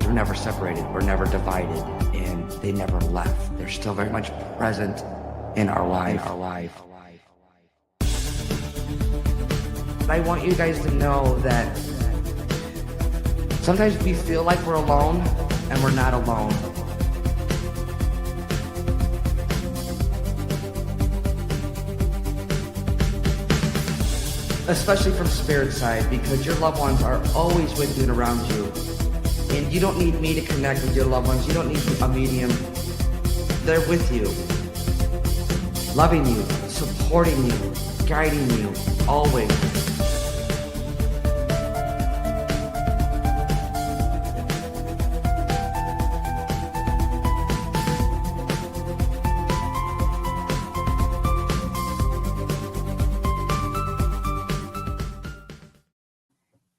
were never separated. We're never divided, and they never left. They're still very much present in our life. I want you guys to know that sometimes we feel like we're alone, and we're not alone. Especially from spirit side, because your loved ones are always with you and around you. And you don't need me to connect with your loved ones. You don't need a medium. They're with you, loving you, supporting you, guiding you, always.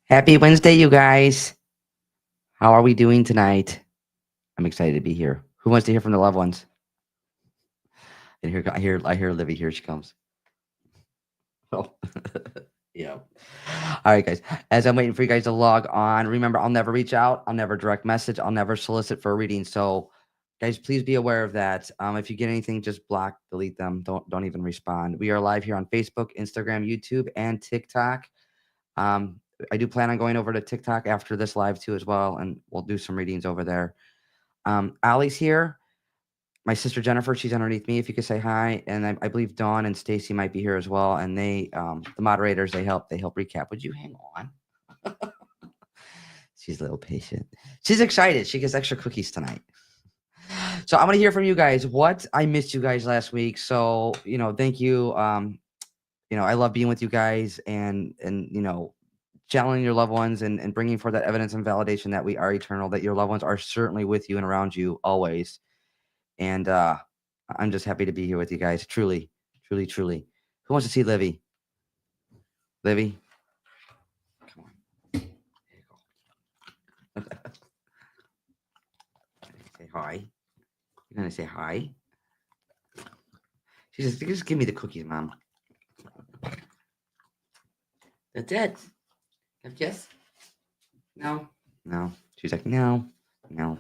Happy Wednesday, you guys. How are we doing tonight? I'm excited to be here. Who wants to hear from the loved ones? And here, I hear Livy. Here she comes. Oh, yeah. All right, guys. As I'm waiting for you guys to log on, remember, I'll never reach out. I'll never direct message. I'll never solicit for a reading. So, guys, please be aware of that. If you get anything, just block, delete them. Don't even respond. We are live here on Facebook, Instagram, YouTube, and TikTok. I do plan on going over to TikTok after this live too as well, and we'll do some readings over there. Allie's here. My sister Jennifer, she's underneath me. If you could say hi, and I believe Dawn and Stacy might be here as well. And they, the moderators, they help recap. Would you hang on? She's a little patient. She's excited. She gets extra cookies tonight. So I'm gonna hear from you guys. What I missed you guys last week. So thank you. I love being with you guys and channeling your loved ones and bringing forth that evidence and validation that we are eternal, that your loved ones are certainly with you and around you always. And I'm just happy to be here with you guys. Truly, truly, truly. Who wants to see Livy? Livy? Come on. There you go. Say hi. You're going to say hi? She says, just give me the cookies, Mom. That's it. Yes? No? No. She's like, no. All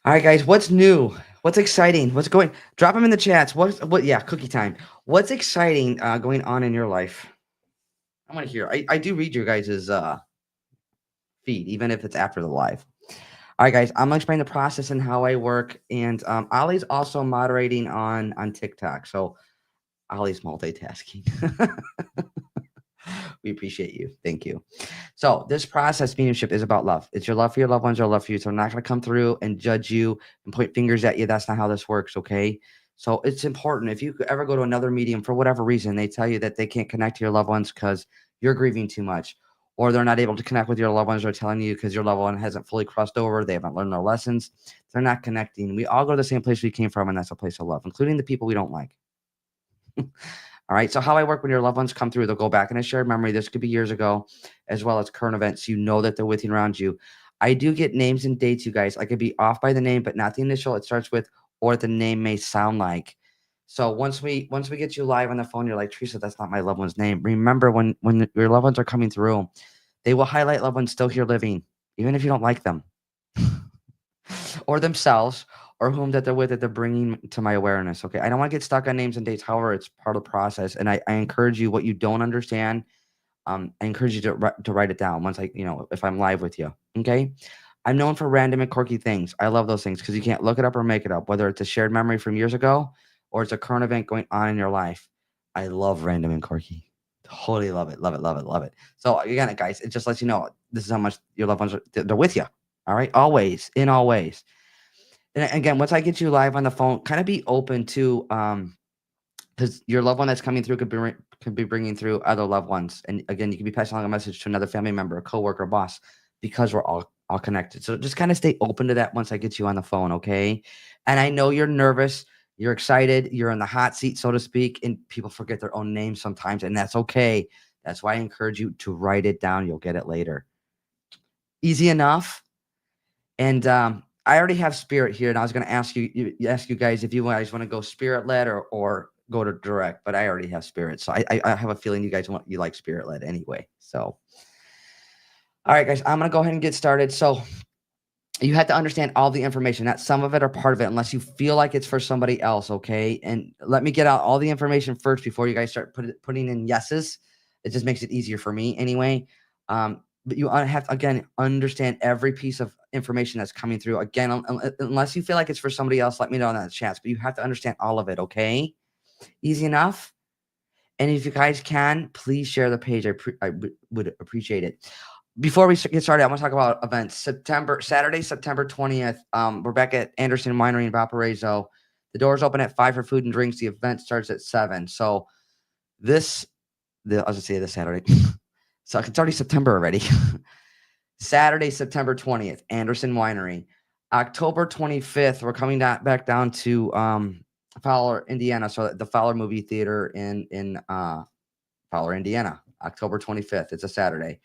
right, guys. What's new? What's exciting? What's going? Drop them in the chats. Yeah, cookie time. What's exciting going on in your life? I want to hear. I do read your guys' feed, even if it's after the live. All right, guys. I'm going to explain the process and how I work. And Ollie's also moderating on TikTok. So Ollie's multitasking. We appreciate you. Thank you. So this process, mediumship, is about love. It's your love for your loved ones, your love for you. So I'm not going to come through and judge you and point fingers at you. That's not how this works, okay? So it's important. If you ever go to another medium for whatever reason, they tell you that they can't connect to your loved ones because you're grieving too much, or they're not able to connect with your loved ones, or telling you because your loved one hasn't fully crossed over, they haven't learned their lessons, they're not connecting. We all go to the same place we came from, and that's a place of love, including the people we don't like. All right. So how I work when your loved ones come through, they'll go back in a shared memory. This could be years ago, as well as current events. You know that they're with you and around you. I do get names and dates, you guys. I could be off by the name, but not the initial it starts with, or the name may sound like. So once we get you live on the phone, you're like, Teresa, that's not my loved one's name. Remember, when your loved ones are coming through, they will highlight loved ones still here living, even if you don't like them, or themselves, or whom that they're with, that they're bringing to my awareness. Okay. I don't want to get stuck on names and dates. However, it's part of the process. And I encourage you, what you don't understand, I encourage you to write it down once if I'm live with you. Okay. I'm known for random and quirky things. I love those things because you can't look it up or make it up, whether it's a shared memory from years ago or it's a current event going on in your life. I love random and quirky. Totally love it. Love it. Love it. Love it. So again, guys, it just lets you know this is how much your loved ones they're with you. All right. Always, in all ways. And again, once I get you live on the phone, kind of be open to, because your loved one that's coming through could be bringing through other loved ones. And again, you can be passing along a message to another family member, a coworker, a boss, because we're all connected. So just kind of stay open to that once I get you on the phone, okay? And I know you're nervous, you're excited, you're in the hot seat, so to speak, and people forget their own names sometimes, and that's okay. That's why I encourage you to write it down. You'll get it later. Easy enough. And I already have spirit here, and I was going to ask you guys if you guys want to go spirit led or go to direct, but I already have spirit, so I have a feeling you guys like spirit led anyway. So, all right, guys, I'm going to go ahead and get started. So, You have to understand all the information, not some of it or part of it, unless you feel like it's for somebody else, okay? And let me get out all the information first before you guys start putting in yeses. It just makes it easier for me anyway. But you have to, again, understand every piece of information that's coming through. Again, unless you feel like it's for somebody else, let me know in the chats. But you have to understand all of it, okay? Easy enough. And if you guys can, please share the page. I would appreciate it. Before we get started, I want to talk about events. Saturday, September 20th. We're back at Anderson Winery in Valparaiso. The doors open at 5 for food and drinks. The event starts at 7. So I was gonna say this Saturday. So it's already September already. Saturday, September 20th, Anderson Winery. October 25th, we're coming back down to Fowler, Indiana. So the Fowler Movie Theater in Fowler, Indiana. October 25th. It's a Saturday.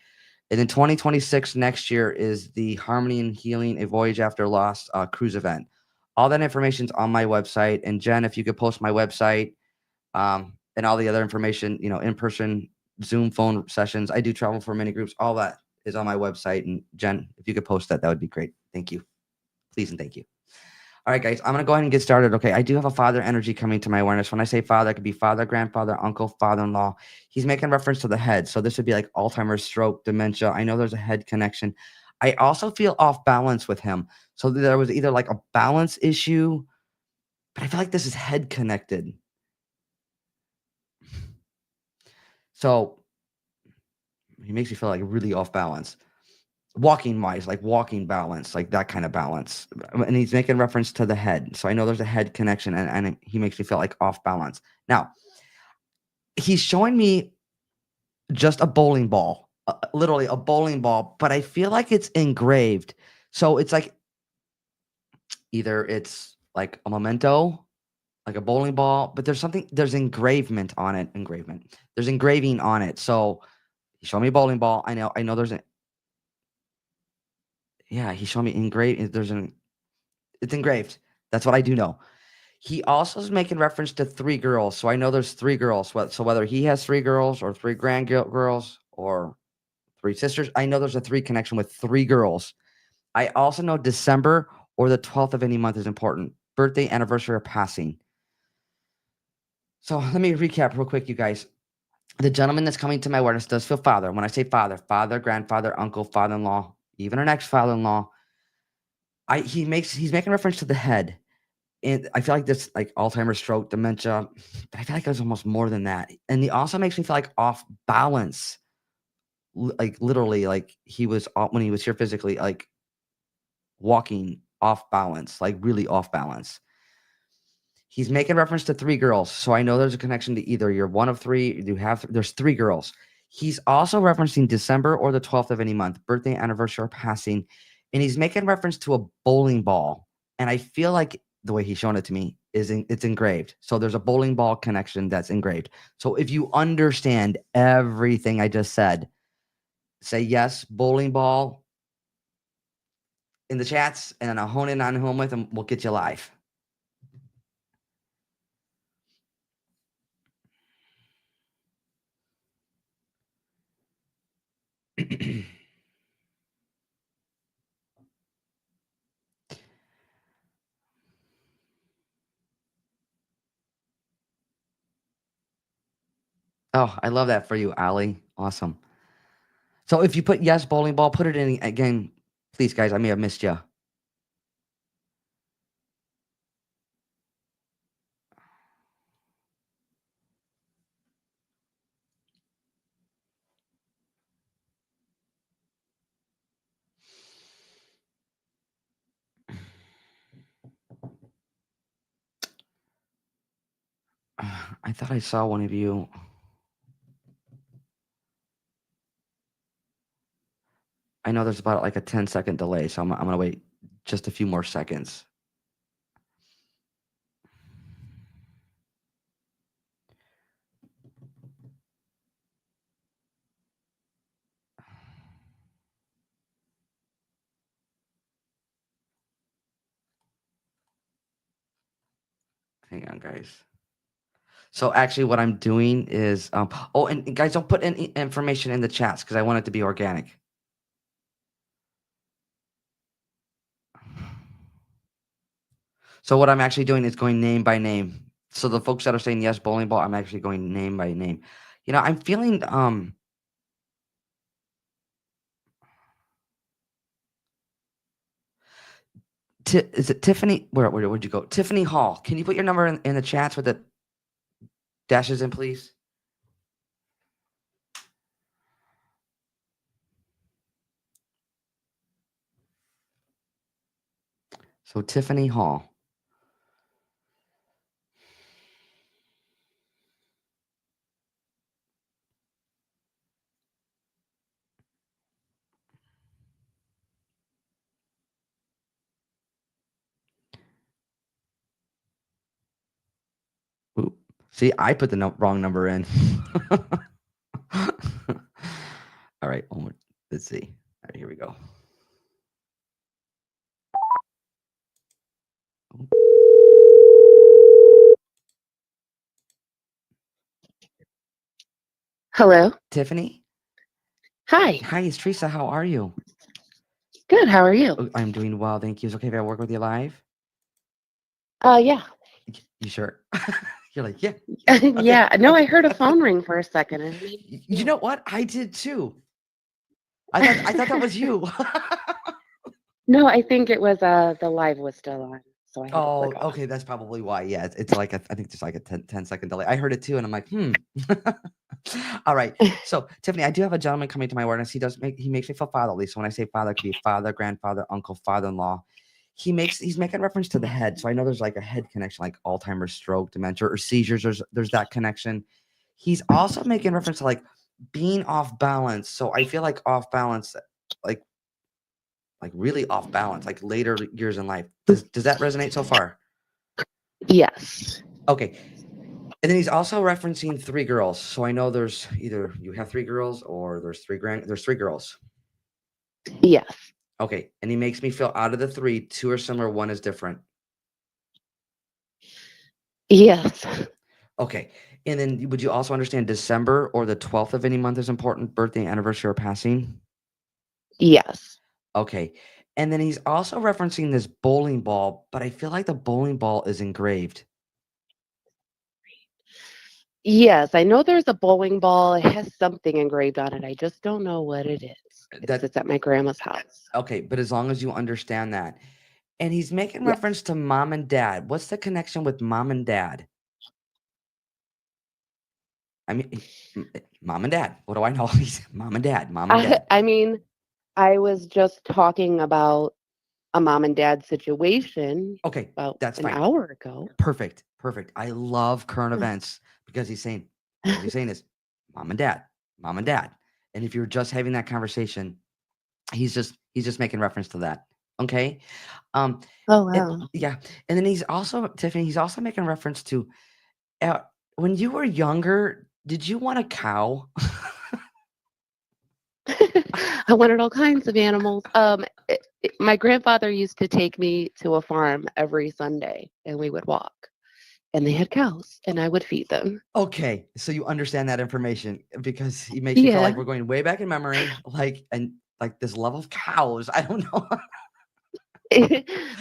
And then 2026 next year is the Harmony and Healing: A Voyage After Loss cruise event. All that information's on my website. And Jen, if you could post my website and all the other information, in person, Zoom phone sessions. I do travel for mini groups. All that is on my website. And Jen, if you could post that, that would be great. Thank you. Please and thank you. All right, guys, I'm going to go ahead and get started. Okay. I do have a father energy coming to my awareness. When I say father, it could be father, grandfather, uncle, father in law. He's making reference to the head. So this would be like Alzheimer's, stroke, dementia. I know there's a head connection. I also feel off balance with him. So there was either like a balance issue, but I feel like this is head connected. So he makes me feel like really off balance. Walking wise, like walking balance, like that kind of balance. And he's making reference to the head. So I know there's a head connection and he makes me feel like off balance. Now, he's showing me just a bowling ball, literally a bowling ball, but I feel like it's engraved. So it's like either it's like a memento, like a bowling ball, but there's engravement on it. There's engraving on it. So he showed me a bowling ball. I know yeah, he showed me engraved. It's engraved. That's what I do know. He also is making reference to 3 girls, so I know there's 3 girls. So whether he has 3 girls or 3 girls or 3 sisters, I know there's a 3 connection with 3 girls. I also know December or the 12th of any month is important. Birthday, anniversary, or passing. So let me recap real quick, you guys. The gentleman that's coming to my awareness does feel father. When I say father, grandfather, uncle, father-in-law, even an ex-father-in-law, he's making reference to the head. And I feel like this, like Alzheimer's, stroke, dementia, but I feel like there's almost more than that. And he also makes me feel like off balance, like literally, like when he was here physically, like walking off balance, like really off balance. He's making reference to 3 girls, so I know there's a connection to either you're one of 3, there's 3 girls. He's also referencing December or the 12th of any month, birthday, anniversary, or passing, and he's making reference to a bowling ball, and I feel like the way he's showing it to me it's engraved. So there's a bowling ball connection that's engraved. So if you understand everything I just said, say yes, bowling ball in the chats, and then I'll hone in on who I'm with, and we'll get you live. Oh, I love that for you, Ali. Awesome. So if you put yes, bowling ball, put it in again, please, guys. I may have missed you. I thought I saw one of you. I know there's about like a 10-second delay, so I'm gonna wait just a few more seconds. Hang on, guys. So actually, what I'm doing is, oh, and guys, don't put any information in the chats because I want it to be organic. So what I'm actually doing is going name by name. So the folks that are saying yes, bowling ball, I'm actually going name by name. I'm feeling is it Tiffany? Where'd you go? Tiffany Hall. Can you put your number in the chats with the dashes in, please? So Tiffany Hall. Ooh. See, I put the wrong number in. All right, let's see. All right, here we go. Hello. Tiffany? Hi. Hi, it's Teresa. How are you? Good. How are you? I'm doing well, thank you. Is it okay if I work with you live? Yeah. You sure? You're like, yeah. Okay. Yeah. No, I heard a phone ring for a second. And You know what? I did too. I thought that was you. No, I think it was the live was still on, so I had to Oh, click off. okay. That's probably why. Yeah, it's like I think just like a 10-second delay. I heard it too, and I'm like, All right. So Tiffany, I do have a gentleman coming to my awareness. He makes me feel fatherly. So when I say father, it could be father, grandfather, uncle, father-in-law. He's making reference to the head. So I know there's like a head connection, like Alzheimer's, stroke, dementia, or seizures. There's that connection. He's also making reference to like being off balance. So I feel like off balance, like really off balance, like later years in life. Does that resonate so far? Yes. Okay. And then he's also referencing 3 girls. So I know there's either you have 3 girls or there's 3 girls. Yes. Okay. And he makes me feel out of the 3, 2 are similar, 1 is different. Yes. Okay. And then would you also understand December or the 12th of any month is important, birthday, anniversary, or passing? Yes. Okay. And then he's also referencing this bowling ball, but I feel like the bowling ball is engraved. Yes. I know there's a bowling ball. It has something engraved on it. I just don't know what it is. That It's at my grandma's house. Okay, but as long as you understand that. And he's making Yes. reference to mom and dad. What's the connection with mom and dad? I mean, mom and dad. What do I know? He's mom and dad, mom and dad. I mean, I was just talking about a mom and dad situation Okay, about that's an fine. hour ago. Perfect. Perfect. I love current events because he's saying all he's saying is mom and dad, mom and dad. And if you're just having that conversation, he's just making reference to that. Okay. Um, Oh, wow. yeah. And then Tiffany, he's also making reference to uh, when you were younger, did you want a cow? I wanted all kinds of animals. My grandfather used to take me to a farm every Sunday, and we would walk. And they had cows, and I would feed them. Okay, so you understand that information because he makes me feel Yeah. like we're going way back in memory, like this love of cows. I don't know.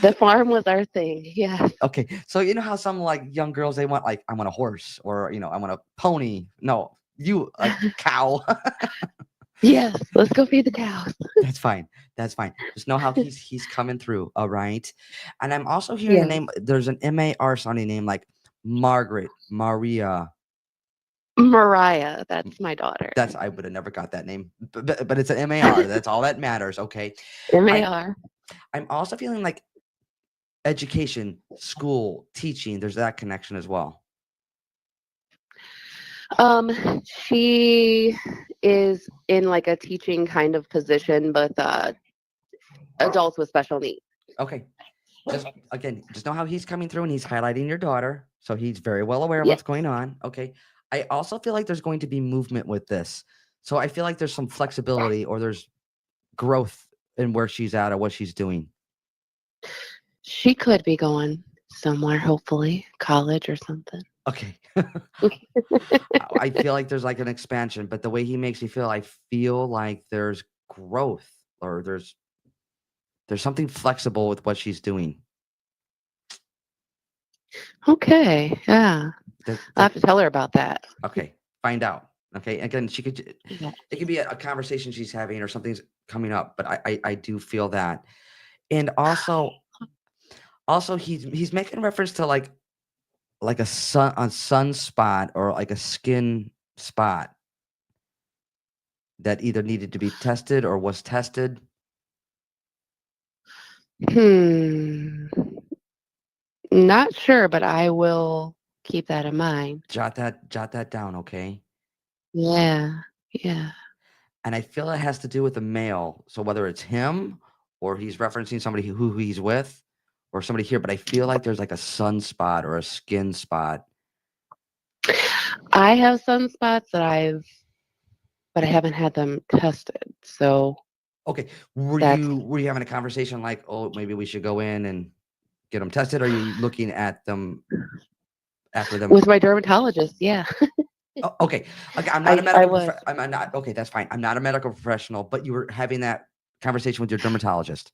The farm was our thing. Yeah. Okay, so you know how some like young girls they want like I want a horse or I want a pony. No, you a cow. Yes. Let's go feed the cows. That's fine. That's fine. Just know how he's coming through. All right. And I'm also hearing a Yeah. name. There's an MAR sounding name like Margaret, Maria. Mariah, that's my daughter. I would have never got that name, but it's an MAR. That's all that matters. Okay. I MAR. I'm also feeling like education, school, teaching. There's that connection as well. She is in like a teaching kind of position, but adults with special needs. Okay. Just know how he's coming through and he's highlighting your daughter. So he's very well aware of Yes. what's going on. Okay. I also feel like there's going to be movement with this. So I feel like there's some flexibility or there's growth in where she's at or what she's doing. She could be going somewhere, hopefully, college or something. Okay. I feel like there's like an expansion, but the way he makes me feel, I feel like there's growth or there's something flexible with what she's doing. Okay. Yeah. That I'll have that to tell her about that. okay. Find out. Okay. Again, Yeah. it could be a conversation she's having or something's coming up, but I do feel that. And also he's making reference to like a sunspot or like a skin spot that either needed to be tested or was tested. Hmm. Not sure, but I will keep that in mind. Jot that down, okay? Yeah. Yeah. And I feel it has to do with a male. So whether it's him or he's referencing somebody who he's with or somebody here, but I feel like there's like a sunspot or a skin spot. I have sunspots but I haven't had them tested. So Okay. Were that's you having a conversation like, oh, maybe we should go in and get them tested? Or are you looking at them after them? with my dermatologist. Yeah. Oh, okay. Okay. I'm not a I medical was. I'm not okay, that's fine. I'm not a medical professional, but you were having that conversation with your dermatologist.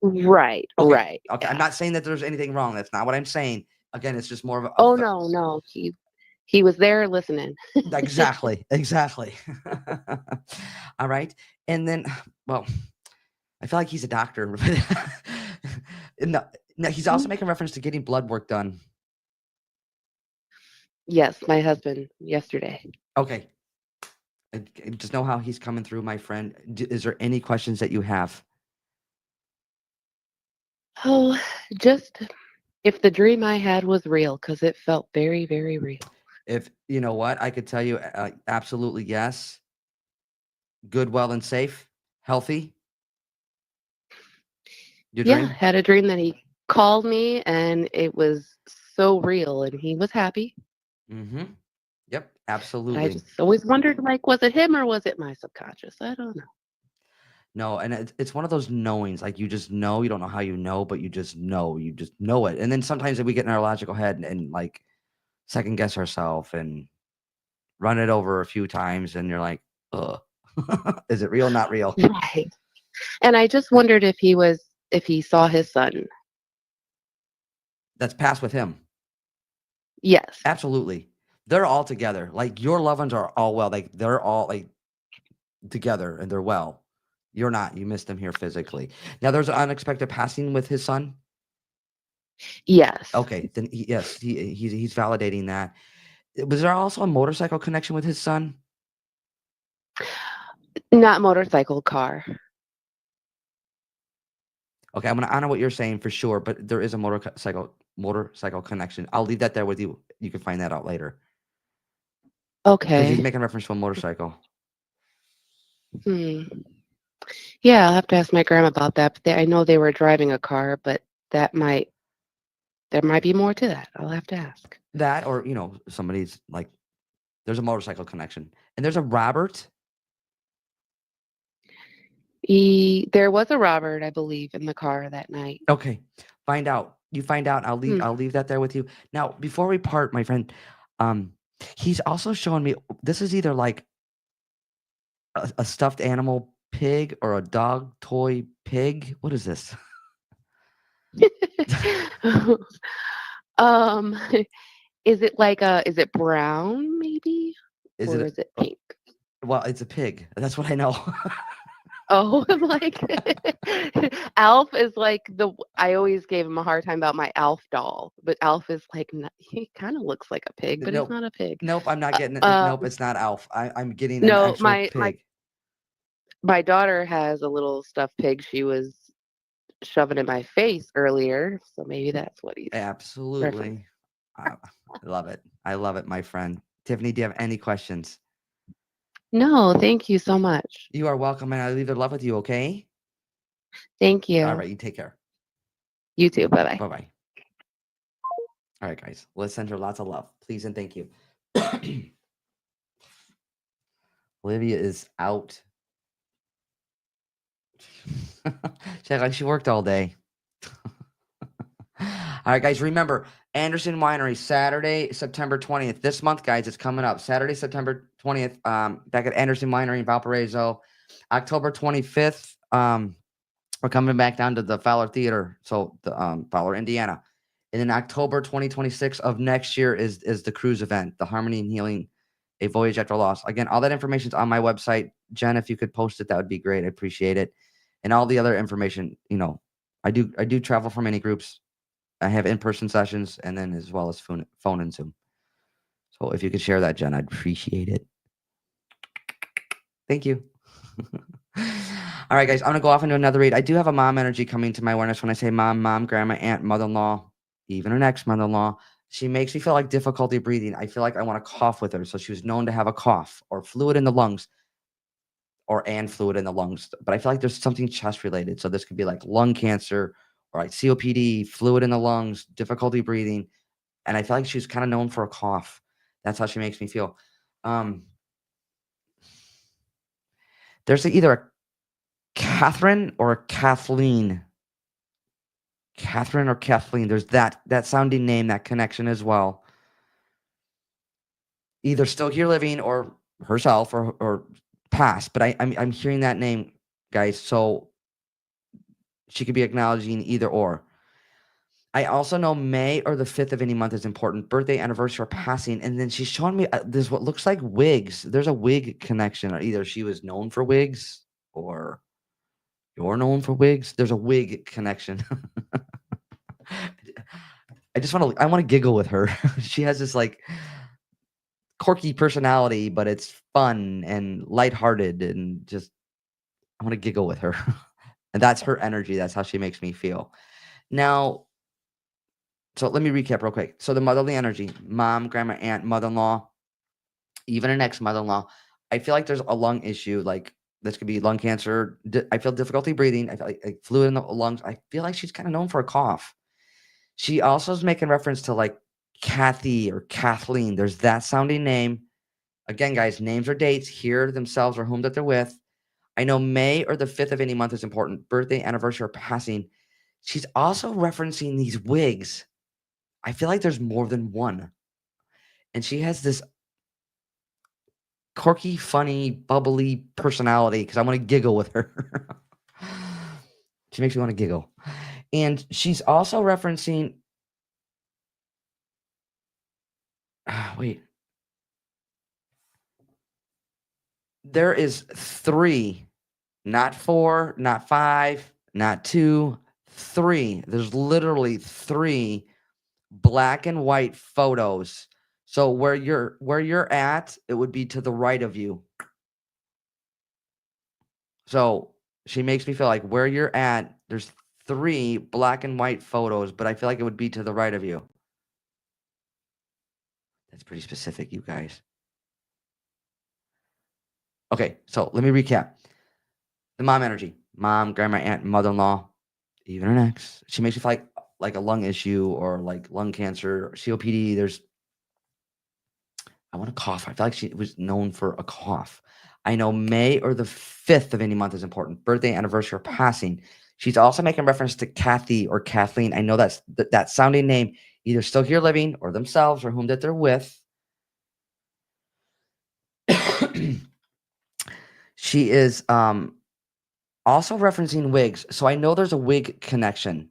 Right. Okay. Right. Okay. I'm Yeah. not saying that there's anything wrong. That's not what I'm saying. Again, it's just more of Oh the no, no. He was there listening. exactly. Exactly. All right. And then, well, I feel like he's a doctor. no, no, he's also making reference to getting blood work done. Yes, my husband yesterday. Okay. I just know how he's coming through, my friend. Is there any questions that you have? Oh, just if the dream I had was real, because it felt very, very real. If you know what, I could tell you absolutely yes. Good, well, and safe, healthy. Your Yeah, dream? had a dream that he called me and it was so real and he was happy. Mm-hmm. Yep, But I absolutely. just always wondered, like, was it him or was it my subconscious? I don't know. No, and it's one of those knowings. Like you just know, you don't know how you know, but you just know it. And then sometimes we get in our logical head and like second guess ourselves and run it over a few times, and you're like, ugh, is it real? Not real. Right. And I just wondered if he saw his son. That's past with him. Yes. Absolutely. They're all together. Like your loved ones are all well. Like they're all like together and they're well. You're not. You missed them here physically. Now there's an unexpected passing with his son. Yes. Okay, then yes, he's validating that. Was there also a motorcycle connection with his son? Not motorcycle, car. Okay, I'm gonna honor what you're saying for sure, but there is a motorcycle connection. I'll leave that there with you. You can find that out later because he's Okay. making reference to a motorcycle. Hmm. Yeah, I'll have to ask my grandma about that. But I know they were driving a car, but that might there might be more to that. I'll have to ask. That or somebody's like there's a motorcycle connection and there's a Robert. There was a Robert, I believe, in the car that night. Okay, find out. You find out. Hmm. I'll leave that there with you. Now, before we part, my friend, um, he's also showing me this is either like a stuffed animal pig or a dog toy pig. What is this? um, is it brown maybe? Is Or it? is it pink? Well, it's a pig. That's what I know. Oh, I'm like Alf is like I always gave him a hard time about my Alf doll, but Alf is like he kind of looks like a pig, but he's Nope. not a pig. Nope. I'm not Uh, getting it. Nope. um, It's not Alf. I'm getting an no, actual pig. my daughter has a little stuffed pig she was shoving in my face earlier, so maybe that's what he's referencing. Absolutely. I love it. I love it, my friend. Tiffany, do you have any questions? No, thank you so much. You are welcome, and I leave the love with you, okay? Thank All you. right, you take care. You too. Bye bye. Bye bye. All right, guys. Let's send her lots of love. Please and thank you. Olivia is out. She worked all day. All right, guys. Remember, Anderson Winery, Saturday, September 20th. This month, guys, it's coming up. Saturday, September 20th, back at Anderson Winery in Valparaiso. October 25th, we're coming back down to the Fowler Theater, so the Fowler, Indiana. And then October 2026 of next year is the cruise event, the Harmony and Healing, a voyage after loss. Again, all that information's on my website. Jen, if you could post it, that would be great. I appreciate it. And all the other information, I do travel for many groups. I have in-person sessions and then as well as phone and Zoom. So if you could share that, Jen, I'd appreciate it. Thank you. All right, guys, I'm gonna go off into another read. I do have a mom energy coming to my awareness when I say mom, grandma, aunt, mother-in-law, even her next mother-in-law. She makes me feel like difficulty breathing. I feel like I want to cough with her. So she was known to have a cough or fluid in the lungs and fluid in the lungs. But I feel like there's something chest related. So this could be like lung cancer or like COPD, fluid in the lungs, difficulty breathing. And I feel like she's kind of known for a cough. That's how she makes me feel. Um, there's either a Catherine or a Kathleen. Catherine or Kathleen. There's that sounding name, that connection as well. Either still here living or herself or passed. But I'm hearing that name, guys. So she could be acknowledging either or. I also know May or the 5th of any month is important. Birthday, anniversary, or passing. And then she's showing me there's what looks like wigs. There's a wig connection. Or either she was known for wigs or you're known for wigs. There's a wig connection. I want to giggle with her. She has this like quirky personality, but it's fun and lighthearted and just I want to giggle with her. And that's her energy. That's how she makes me feel. Now, so let me recap real quick. So the motherly energy, mom, grandma, aunt, mother-in-law, even an ex-mother-in-law. I feel like there's a lung issue. Like this could be lung cancer. I feel difficulty breathing. I feel like fluid in the lungs. I feel like she's kind of known for a cough. She also is making reference to like Kathy or Kathleen. There's that sounding name. Again, guys, names or dates here themselves or whom that they're with. I know May or the 5th of any month is important. Birthday, anniversary, or passing. She's also referencing these wigs. I feel like there's more than one. And she has this quirky, funny, bubbly personality because I want to giggle with her. She makes me want to giggle. And she's also referencing. Wait. There is 3, not 4, not 5, not 2, 3. There's literally 3 black and white photos. So where you're at, it would be to the right of you. So she makes me feel like where you're at, there's 3 black and white photos, but I feel like it would be to the right of you. That's pretty specific, you guys. Okay, so let me recap. The mom energy, mom, grandma, aunt, mother-in-law, even an ex. She makes me feel like a lung issue or like lung cancer or COPD. I want to cough. I feel like she was known for a cough. I know May or the 5th of any month is important. Birthday, anniversary, or passing. She's also making reference to Kathy or Kathleen. I know that sounding name, either still here living or themselves or whom that they're with. She is also referencing wigs. So I know there's a wig connection.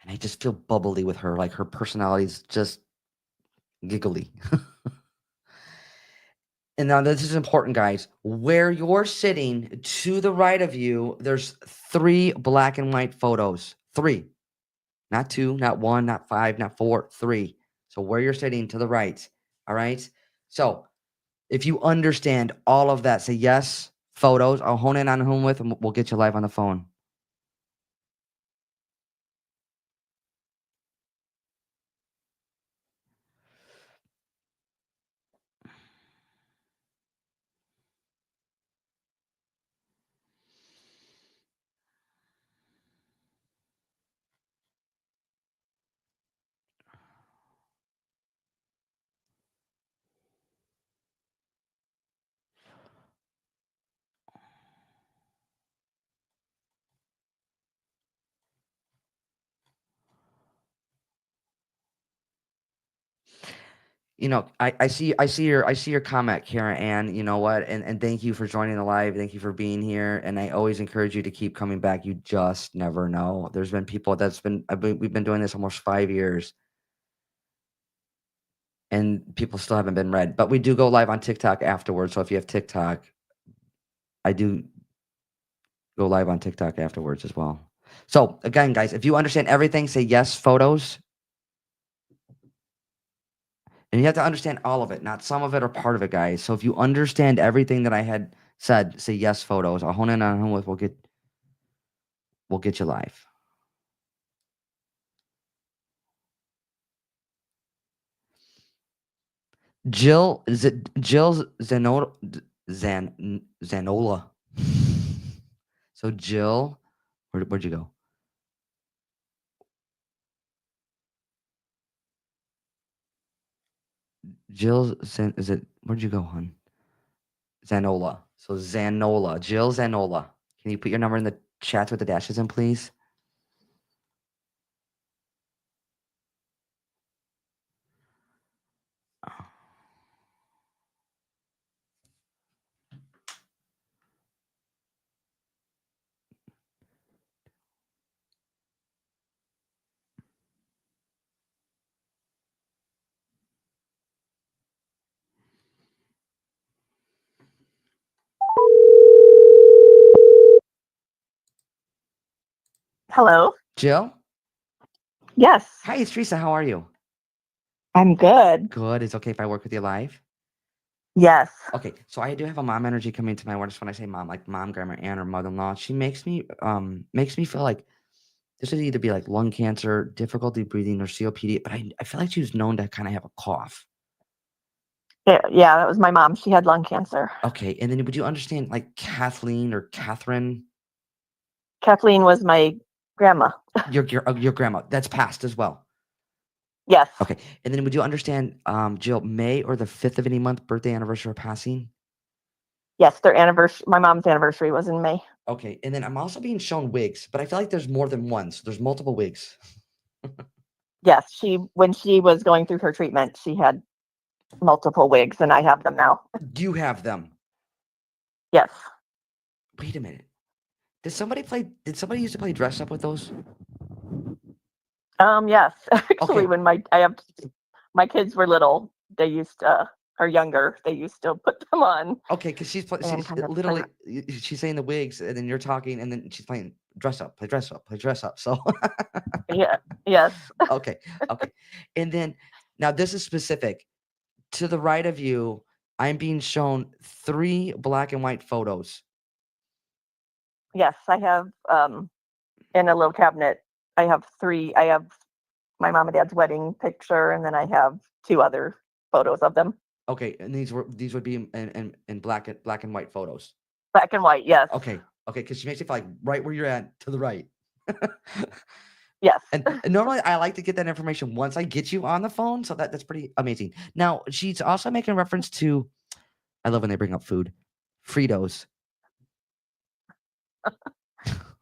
And I just feel bubbly with her. Like her personality is just giggly. And now this is important, guys. Where you're sitting to the right of you, there's 3 black and white photos. 3. Not 2, not 1, not 5, not 4, 3. So where you're sitting to the right. All right. So if you understand all of that, say yes, photos. I'll hone in on whom with, and we'll get you live on the phone. I see your comment, Karen Ann. You know what? And thank you for joining the live. Thank you for being here. And I always encourage you to keep coming back. You just never know. There's been people we've been doing this almost 5 years, and people still haven't been read. But we do go live on TikTok afterwards. So if you have TikTok, I do go live on TikTok afterwards as well. So again, guys, if you understand everything, say yes, photos. And you have to understand all of it, not some of it or part of it, guys. So if you understand everything that I had said, say yes, photos. I'll hone in on who we'll get you live. Jill, is it Jill Zanola? So Jill, where'd you go? Is it where'd you go, hon? Zanola. So Zanola, Jill Zanola. Can you put your number in the chat with the dashes in, please? Hello. Jill? Yes, Hi, it's Teresa. How are you? I'm good. Good. It's okay if I work with you live? Yes. Okay, so I do have a mom energy coming to my awareness when I say mom, like mom, grandma, aunt, or mother-in-law. She makes me feel like this would either be like lung cancer, difficulty breathing, or COPD, but I feel like she was known to kind of have a cough. Yeah, that was my mom. She had lung cancer. Okay, and then would you understand like Kathleen or Catherine? Kathleen was my grandma. Your grandma. That's passed as well. Yes. Okay, and then would you understand Jill, May or the 5th of any month, birthday, anniversary, or passing? Yes, their anniversary. My mom's anniversary was in May. Okay, and then I'm also being shown wigs, but I feel like there's more than one, so there's multiple wigs. Yes, when she was going through her treatment, she had multiple wigs, and I have them now. You have them. Yes. Wait a minute. Did somebody used to play dress up with those? Yes. Actually, Okay. when my kids were little, they used to, or younger, they used to put them on. Okay, because she's And kind of literally she's saying the wigs, and then you're talking, and then she's playing dress up, play dress up, play dress up. So Yeah. Yes. okay, and then now this is specific to the right of you. I'm being shown 3 black and white photos. Yes, I have in a little cabinet. I have 3. I have my mom and dad's wedding picture, and then I have 2 other photos of them. Okay, and these would be in black and white photos. Black and white, yes. Okay, because she makes it feel like right where you're at to the right. Yes. And normally I like to get that information once I get you on the phone, so that's pretty amazing. Now she's also making reference to, I love when they bring up food, Fritos.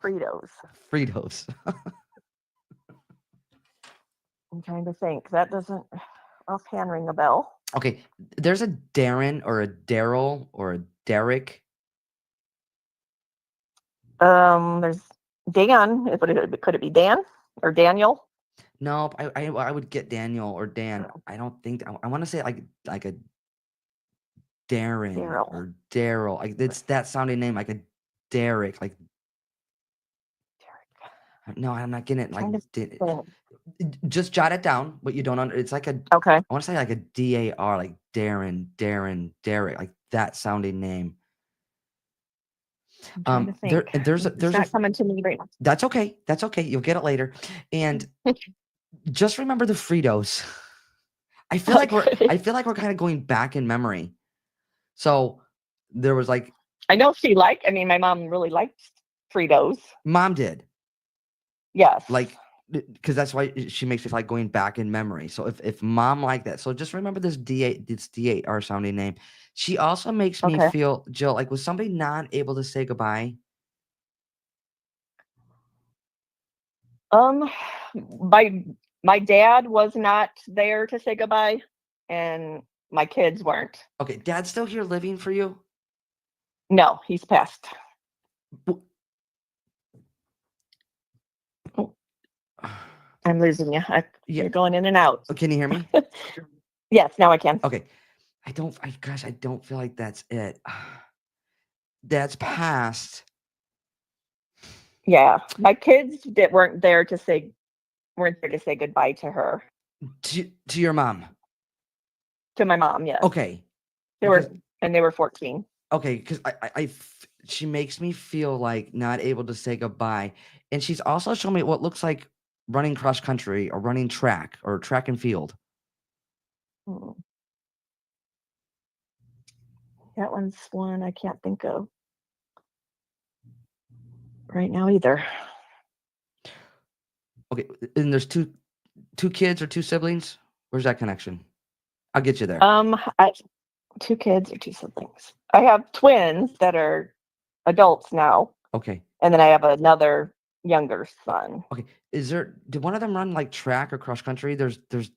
Fritos. Fritos. I'm trying to think. That doesn't offhand ring a bell. Okay, there's a Darren or a Daryl or a Derek. There's Dan. Could it be Dan or Daniel? No, I would get Daniel or Dan. I don't think I want to say like a Darren Daryl. or Daryl. Like it's that sounding name, like a Derek. Like no, I'm not getting it. Like just jot it down. What you don't under. It's like a. Okay. I want to say like a DAR, like Darren, Derek, like that sounding name. I'm trying to think. There's it's not coming to me right now. That's okay. That's okay. You'll get it later. And just remember the Fritos. I feel like we're kind of going back in memory. So there was like I know my mom really liked Fritos. mom did. Yes. Like because that's why she makes it like going back in memory. So if mom liked that, so just remember this D8R sounding name. She also makes me feel, Jill, like was somebody not able to say goodbye? My dad was not there to say goodbye, and my kids weren't. Okay, dad's still here living for you? No, he's passed. W- Oh, I'm losing you. Yeah. You're going in and out. Oh, can you hear me? Yes, now I can. Okay. I don't feel like that's it. Dad's passed. Yeah, my kids that weren't there to say goodbye to her. To your mom. To my mom, yes. Okay. They were 14. Okay, because she makes me feel like not able to say goodbye. And she's also shown me what looks like running cross country or running track or track and field. Hmm. That one's one I can't think of right now either. Okay, and there's two kids or two siblings? Where's that connection? I'll get you there. I 2 kids or 2 siblings. I have twins that are adults now, Okay. and then I have another younger son. Okay. Did one of them run like track or cross country? There's that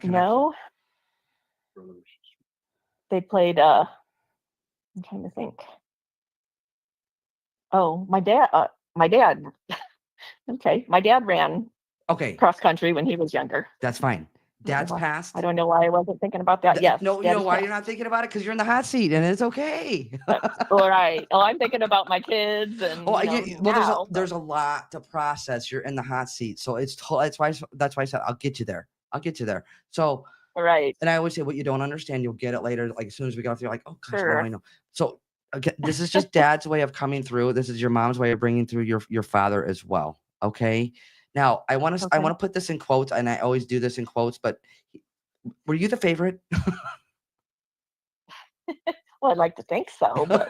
connection. No, they played. I'm trying to think. Oh, my dad. Okay, my dad ran Okay, cross country when he was younger. that's fine. Dad's passed. I don't know why I wasn't thinking about that. Yes. No, you Dad know is why passed. you're not thinking about it? Because you're in the hot seat and it's okay. All right. Oh, I'm thinking about my kids and There's a lot to process. You're in the hot seat, so that's why I said I'll get you there. So right. and I always say what you don't understand, you'll get it later. Like as soon as we get off, you're like, oh gosh, Sure. now I know. So again, this is just dad's way of coming through. This is your mom's way of bringing through your father as well. Okay. Now I want to put this in quotes, and I always do this in quotes. But were you the favorite? Well, I'd like to think so, but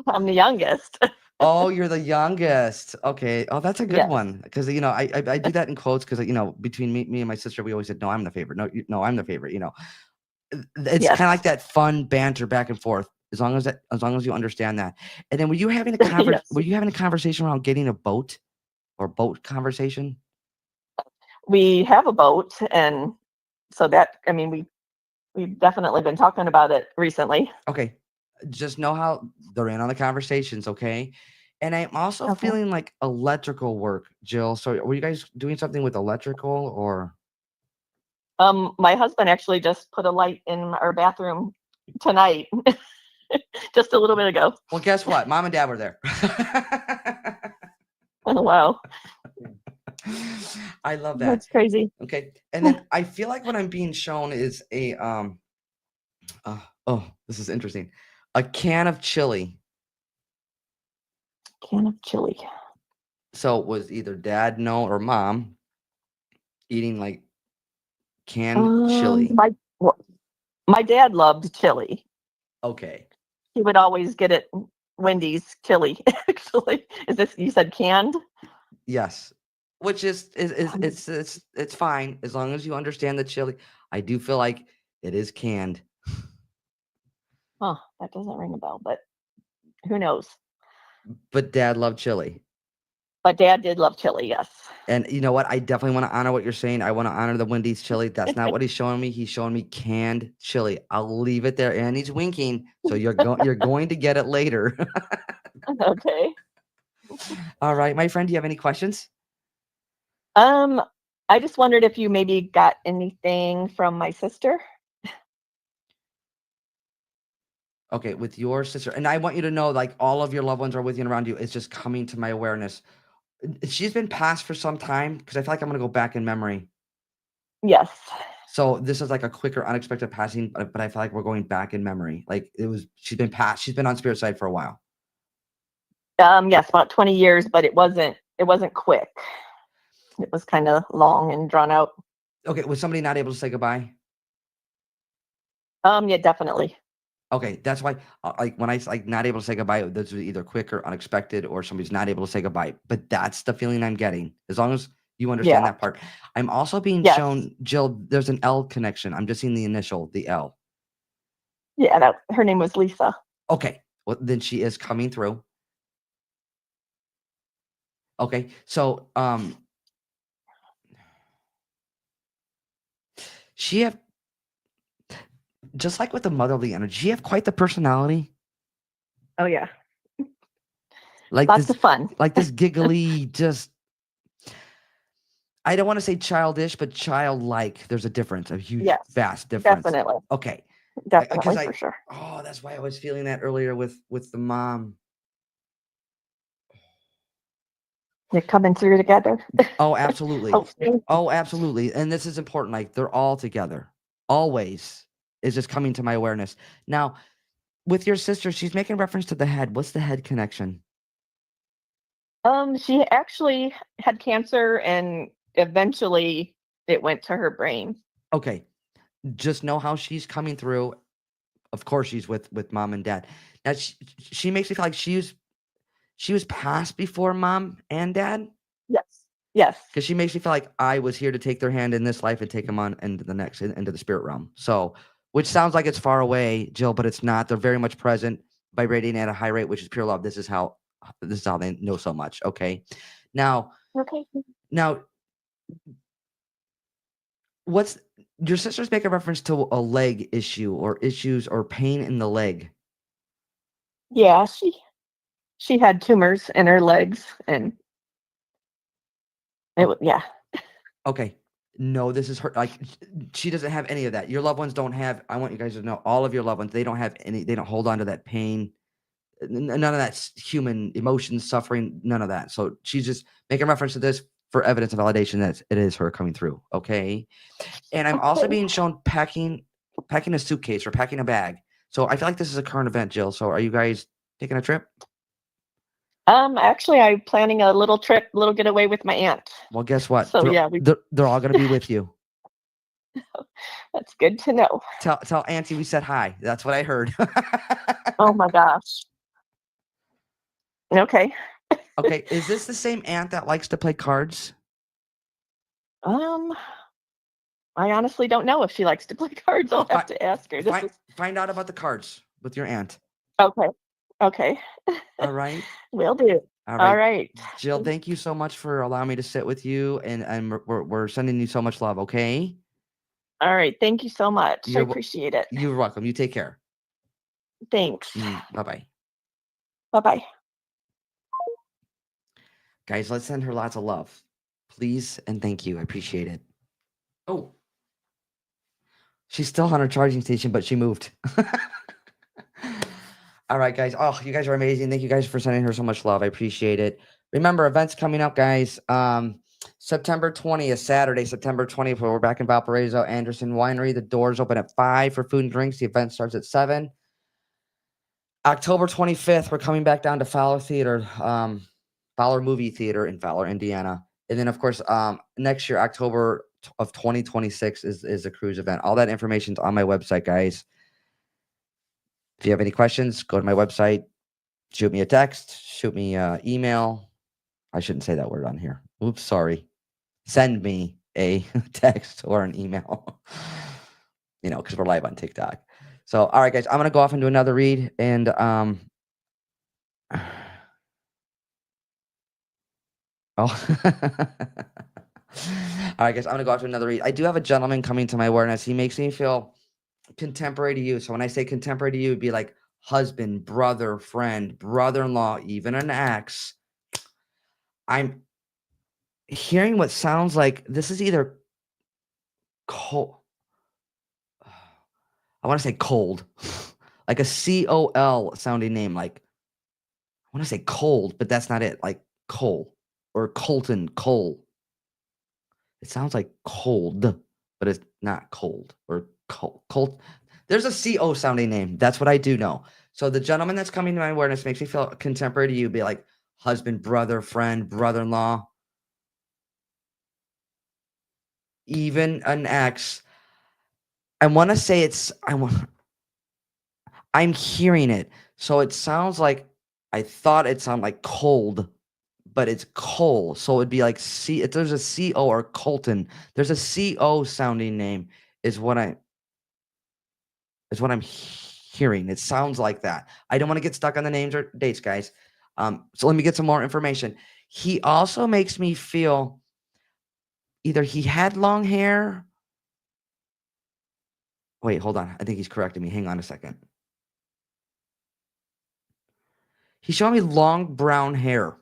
I'm the youngest. Oh, you're the youngest. Okay. Oh, that's a good Yes. one. Because I do that in quotes because between me and my sister, we always said, no, I'm the favorite. No, I'm the favorite. It's Yes. kind of like that fun banter back and forth. As long as you understand that. And then were you having a Yes. were you having a conversation around getting a boat or boat conversation? We have a boat, and so we've definitely been talking about it recently. Okay. Just know how they're in on the conversations, okay? And I'm also Okay. feeling like electrical work, Jill. So were you guys doing something with electrical or? My husband actually just put a light in our bathroom tonight, just a little bit ago. Well, guess what? Mom and dad were there. Oh, wow. I love that. That's crazy. Okay. And then I feel like what I'm being shown is a this is interesting. A can of chili. Can of chili. So it was either dad, no, or mom eating like canned chili. My dad loved chili. Okay. He would always get it Wendy's chili. Actually, you said canned? Yes. Which is it's fine as long as you understand the chili. I do feel like it is canned. Huh, that doesn't ring a bell, but who knows? But dad loved chili. But dad did love chili, yes. And you know what? I definitely want to honor what you're saying. I want to honor the Wendy's chili. That's not what he's showing me. He's showing me canned chili. I'll leave it there. And he's winking. So you're going to get it later. Okay. All right, my friend, do you have any questions? I just wondered if you maybe got anything from my sister. Okay, with your sister. And I want you to know, like, all of your loved ones are with you and around you. It's just coming to my awareness. She's been passed for some time because I feel like I'm going to go back in memory. Yes. So this is like a quicker, unexpected passing, but I feel like we're going back in memory. Like she's been passed. She's been on spirit side for a while. Yes, about 20 years, but it wasn't quick. It was kind of long and drawn out. Okay, was somebody not able to say goodbye? Yeah, definitely. Okay, that's why, like, when I like not able to say goodbye, this was either quick or unexpected, or somebody's not able to say goodbye. But that's the feeling I'm getting. As long as you understand that part. I'm also being shown, Jill, there's an L connection. I'm just seeing the initial, the L. Yeah, her name was Lisa. Okay, well, then she is coming through. Okay, so she have, just like with the motherly energy, she have quite the personality. Oh yeah, Like lots this, of fun. like this giggly, just, I don't want to say childish, but childlike. There's a difference, a huge, Yes, vast difference. definitely, Okay. Because definitely for sure. oh, that's why I was feeling that earlier with the mom. They're coming through together. Oh, absolutely. Hopefully. Oh, absolutely. And this is important. Like they're all together. Always is just coming to my awareness. Now, with your sister, she's making reference to the head. What's the head connection? She actually had cancer, and eventually it went to her brain. Okay. Just know how she's coming through. Of course, she's with mom and dad. Now she makes me feel like she was passed before mom and dad. Yes, yes. Because she makes me feel like I was here to take their hand in this life and take them on into the next, into the spirit realm. So, which sounds like it's far away, Jill, but it's not. They're very much present, vibrating at a high rate, which is pure love. This is how they know so much. Okay. Now, Okay. what's your sister's making reference to a leg issue or issues or pain in the leg? Yeah, she had tumors in her legs, and yeah. Okay. No, this is her. Like, she doesn't have any of that. Your loved ones don't have. I want you guys to know, all of your loved ones, they don't have any. They don't hold on to that pain. None of that's human emotions, suffering. None of that. So she's just making reference to this for evidence and validation that it is her coming through. Okay. And I'm also Okay. being shown packing a suitcase or packing a bag. So I feel like this is a current event, Jill. So are you guys taking a trip? Actually, I'm planning a little trip, little getaway with my aunt. Well, guess what? So they're, yeah, they're all going to be with you. that's good to know. Tell Auntie we said hi. That's what I heard. Oh my gosh. Okay. Okay, is this the same aunt that likes to play cards? I honestly don't know if she likes to play cards. I'll have to ask her. Find out about the cards with your aunt. Okay. Okay. All right. Will do. All All right. right. Jill, thank you so much for allowing me to sit with you, and we're sending you so much love. Okay. All right. Thank you so much. I You're appreciate it. You're welcome. You take care. Thanks. Bye bye. Bye-bye. Guys, let's send her lots of love, please, and thank you. I appreciate it. Oh, she's still on her charging station, but she moved. All right, guys. Oh, you guys are amazing. Thank you guys for sending her so much love. I appreciate it. Remember, events coming up, guys. September 20th, Saturday, September 20th, we're back in Valparaiso, Anderson Winery. The doors open at 5 for food and drinks. The event starts at 7. October 25th, we're coming back down to Fowler Theater, Fowler Movie Theater in Fowler, Indiana. And then, of course, next year, October of 2026 is a cruise event. All that information's on my website, guys. If you have any questions, go to my website, shoot me a text, shoot me an email. I shouldn't say that word on here. Oops, sorry. Send me a text or an email, because we're live on TikTok. So, all right, guys, I'm going to go off and do another read. And, oh, all right, guys, I'm going to go off to another read. I do have a gentleman coming to my awareness. He makes me feel contemporary to you. So when I say contemporary to you, it'd be like husband, brother, friend, brother-in-law, even an ex. I'm hearing what sounds like this is either cold. I want to say cold, like a COL sounding name. Like I want to say cold, but that's not it. Like Cole or Colton Cole. It sounds like cold, but it's not cold or cold. There's a CO sounding name. That's what I do know. So the gentleman that's coming to my awareness makes me feel contemporary to you. Be like husband, brother, friend, brother-in-law, even an ex. I want to say I'm hearing it. So it sounds like I thought it sounded like cold, but it's coal. So it'd be like if there's a CO or Colton, there's a CO sounding name is what I'm hearing. It sounds like that. I don't want to get stuck on the names or dates, guys. So let me get some more information. He also makes me feel either he had long hair Wait, hold on. I think he's correcting me. Hang on a second. He's showing me long brown hair.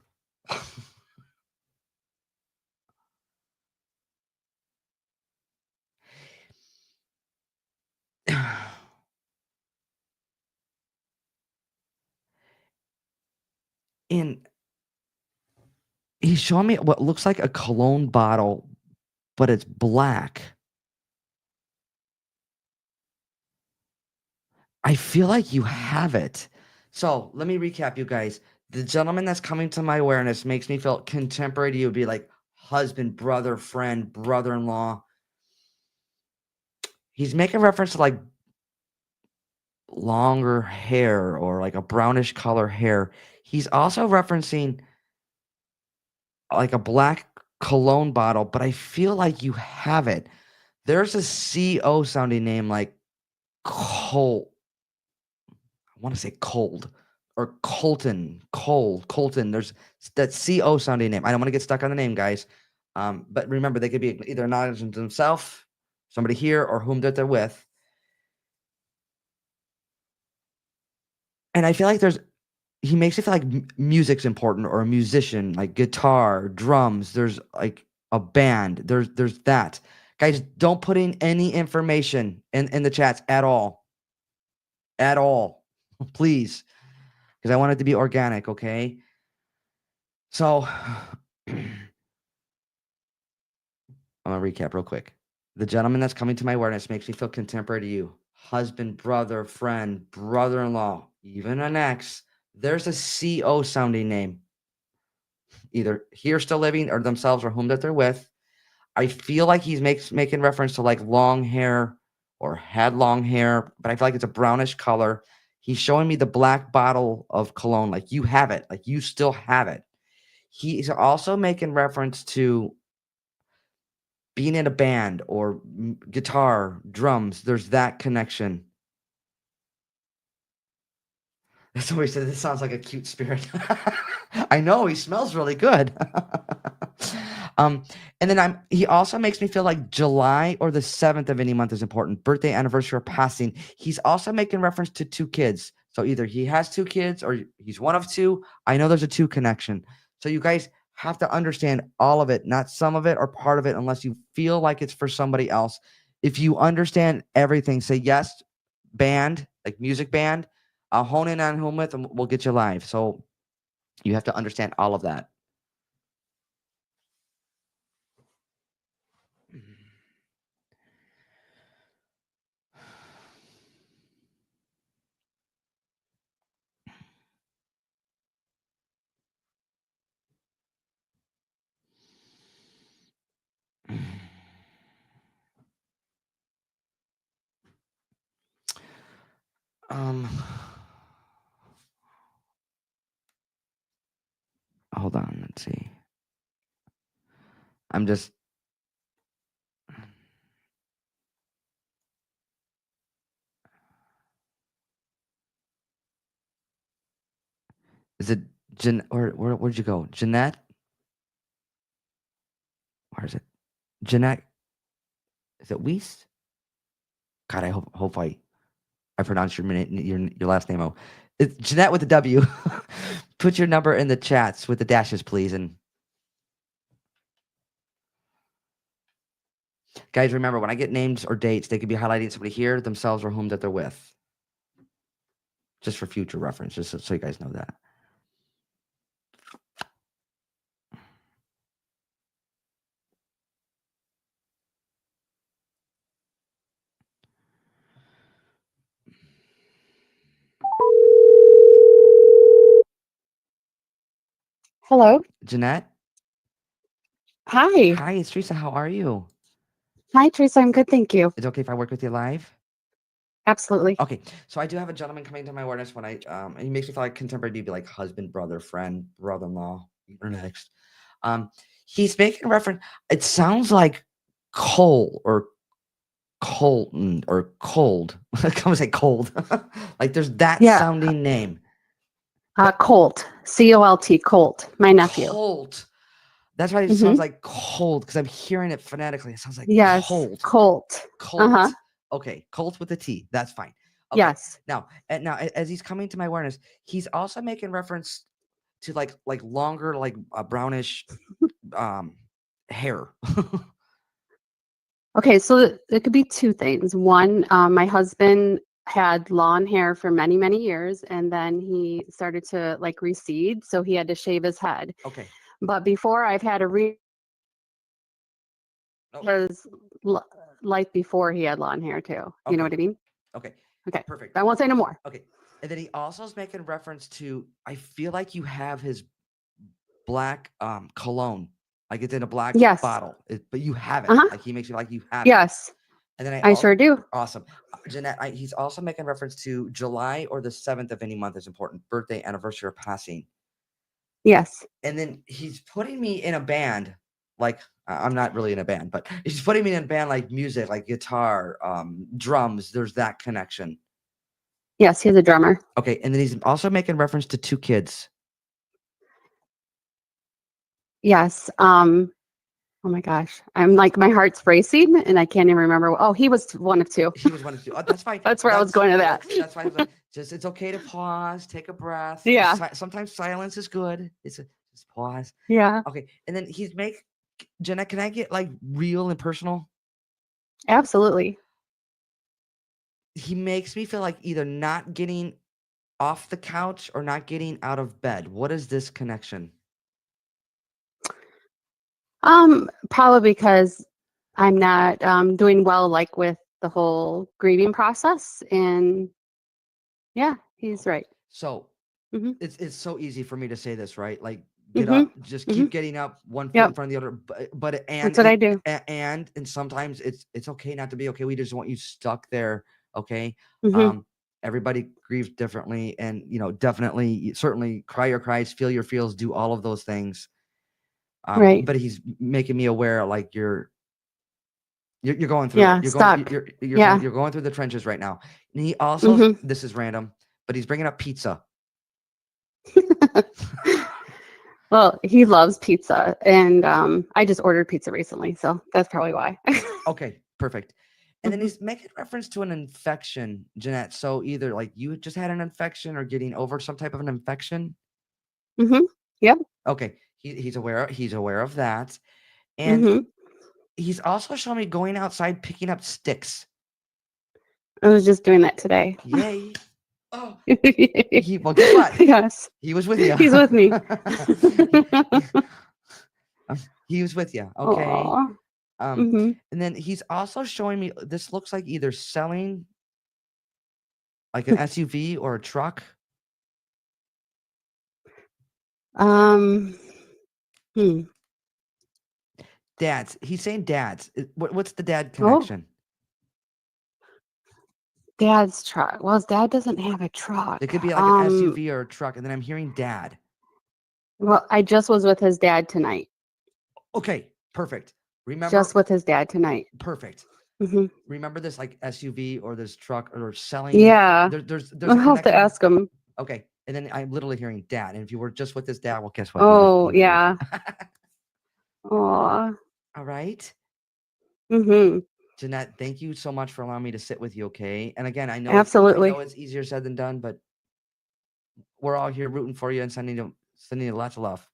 And he's showing me what looks like a cologne bottle, but it's black. I feel like you have it. So let me recap, you guys. The gentleman that's coming to my awareness makes me feel contemporary to you, be like husband, brother, friend, brother-in-law. He's making reference to like longer hair or like a brownish color hair. He's also referencing like a black cologne bottle, but I feel like you have it. There's a CO sounding name like Colt. I want to say cold or Colton. There's that CO sounding name. I don't want to get stuck on the name, guys. But remember, they could be either acknowledging themselves, somebody here, or whom that they're with. And I feel like he makes it feel like music's important or a musician, like guitar, drums. There's like a band. There's that. Guys, don't put in any information in the chats at all. At all. Please. Because I want it to be organic, okay? So I'm gonna recap real quick. The gentleman that's coming to my awareness makes me feel contemporary to you. Husband, brother, friend, brother-in-law, even an ex. There's a CO sounding name. Either here still living or themselves or whom that they're with. I feel like he's making reference to like long hair or had long hair, but I feel like it's a brownish color. He's showing me the black bottle of cologne, like you have it, like you still have it. He's also making reference to being in a band or guitar, drums. There's that connection. Somebody said this sounds like a cute spirit. I know he smells really good. And then he also makes me feel like July or the 7th of any month is important. Birthday, anniversary, or passing. He's also making reference to 2 kids. So either he has 2 kids or he's one of 2. I know there's a 2 connection. So you guys have to understand all of it, not some of it or part of it, unless you feel like it's for somebody else. If you understand everything, say yes, band, like music band. I'll hone in on whom with and we'll get you live. So you have to understand all of that. Um, hold on, let's see. I'm just Is it or where'd you go? Jeanette? Where is it? Jeanette? Is it Weiss? God, I hope I pronounced your last name. It's Jeanette with the W. Put your number in the chats with the dashes, please. And guys, remember when I get names or dates, they could be highlighting somebody here, themselves, or whom that they're with. Just for future reference, just so you guys know that. Hello. Jeanette? Hi. Hi, it's Teresa. How are you? Hi, Teresa. I'm good. Thank you. Is it okay if I work with you live? Absolutely. Okay, so I do have a gentleman coming to my awareness when he makes me feel like contemporary to be like husband, brother, friend, brother-in-law, or next. He's making a reference. It sounds like Cole or Colton or cold. I can't say cold. Like there's that Yeah. sounding name. Colt. C-O-L-T. Colt. My nephew. Colt. That's why it sounds like cold because I'm hearing it phonetically. It sounds like Yes. cold. Colt. Colt. Okay, Colt with a T. That's fine. Okay. Yes. Now, as he's coming to my awareness, he's also making reference to like longer, like brownish hair. Okay, so it could be two things. One, my husband had lawn hair for many, many years, and then he started to like recede, so he had to shave his head. Okay. But before, I've had Oh, his life before he had lawn hair too. You know okay. what I mean? Okay. Okay, Perfect. I won't say no more. Okay. And then he also is making reference to, I feel like you have his black cologne. Like it's in a black Yes. bottle. But you have it. Uh-huh. Like he makes you like you have it. Yes, And then I sure do. awesome. Jeanette, he's also making reference to July or the 7th of any month is important. Birthday, anniversary, or passing. Yes. And then he's putting me in a band. Like I'm not really in a band, but he's putting me in a band like music, like guitar, drums. There's that connection. Yes, he's a drummer. Okay. And then he's also making reference to 2 kids. Yes. Oh my gosh. I'm like, my heart's racing and I can't even remember. Oh, he was one of 2. He was one of 2. Oh, that's fine. That's where I was going to that. That's fine. Just it's okay to pause, take a breath. Yeah. Sometimes silence is good. Just pause. Yeah, Okay. And then Jeanette, can I get like real and personal? absolutely. He makes me feel like either not getting off the couch or not getting out of bed. What is this connection? Probably because I'm not doing well like with the whole grieving process. And yeah, he's right. So Mhm. it's so easy for me to say this, right? Like get Mhm. up, just keep getting up, one foot in Yep. front of the other. But That's what I do. and sometimes it's okay not to be okay. We just want you stuck there. Okay. Mhm. Everybody grieves differently, and definitely, certainly cry your cries, feel your feels, do all of those things. Right. But he's making me aware, like you're going through it. Yeah, stuck. Yeah. You're going through the trenches right now. And he also, Mhm. this is random, but he's bringing up pizza. Well, he loves pizza, and I just ordered pizza recently, so that's probably why. Okay, perfect. And then Mhm. he's making reference to an infection, Jeanette. So either like you just had an infection or getting over some type of an infection. Mhm. Yep. Okay, he's aware of that, and Mhm. he's also showing me going outside picking up sticks. I was just doing that today. Yay! Oh, well, guess what? Yes. He was with you. He's with me. He was with you. Okay. Aw. Mhm. And then he's also showing me this looks like either selling like an SUV or a truck. Hmm. Dads. He's saying dads. What's the dad Oh, connection? dad's truck. Well, his dad doesn't have a truck. It could be like an SUV or a truck, and then I'm hearing dad. Well, I just was with his dad tonight. Okay, perfect. Remember, Just with his dad tonight. perfect. Hmm. Remember this like SUV or this truck or selling. Yeah. There's I'll a have to connection. ask him. Okay, and then I'm literally hearing dad. And if you were just with his dad, well, guess what? Oh, He was yeah. with you. Aw. All right. Mhm. Jeanette, thank you so much for allowing me to sit with you. Okay. And again, I know Absolutely. it's easier said than done, but we're all here rooting for you and sending you lots of love.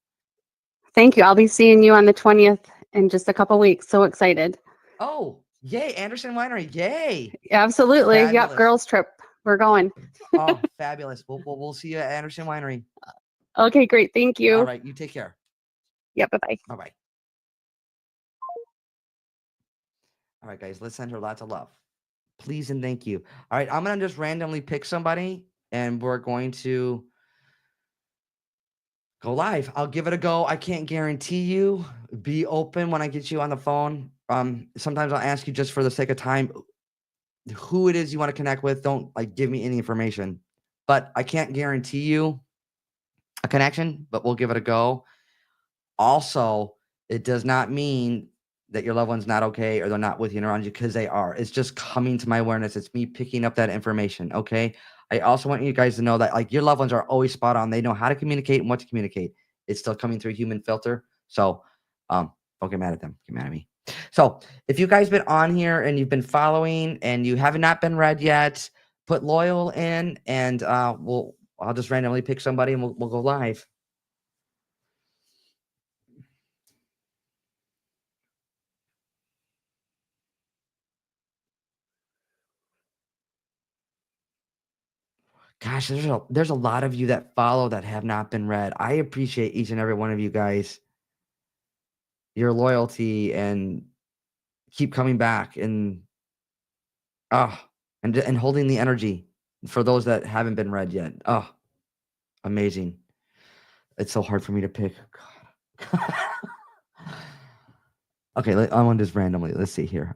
Thank you. I'll be seeing you on the 20th in just a couple weeks. So excited. Oh, yay. Anderson Winery. Yay. Absolutely. Yep. Fabulous. Girls trip. We're going. Oh, fabulous. We'll see you at Anderson Winery. Okay, great. Thank you. All right. You take care. Yep. Bye-bye. Bye-bye. All right, guys, let's send her lots of love. Please and thank you. All right, I'm going to just randomly pick somebody and we're going to go live. I'll give it a go. I can't guarantee you. Be open when I get you on the phone. Sometimes I'll ask you just for the sake of time who it is you want to connect with. Don't like give me any information, but I can't guarantee you a connection, but we'll give it a go. Also, it does not mean that your loved one's not okay or they're not with you and around you, because they are. It's just coming to my awareness. It's me picking up that information. Okay. I also want you guys to know that like your loved ones are always spot on. They know how to communicate and what to communicate. It's still coming through a human filter. So don't get mad at them. Get mad at me. So if you guys been on here and you've been following and you have not been read yet, put loyal in, and I'll just randomly pick somebody and we'll go live. Gosh, there's a lot of you that follow that have not been read. I appreciate each and every one of you guys, your loyalty, and keep coming back and and holding the energy for those that haven't been read yet. Oh, amazing. It's so hard for me to pick. God. Okay, I want to just randomly. Let's see here.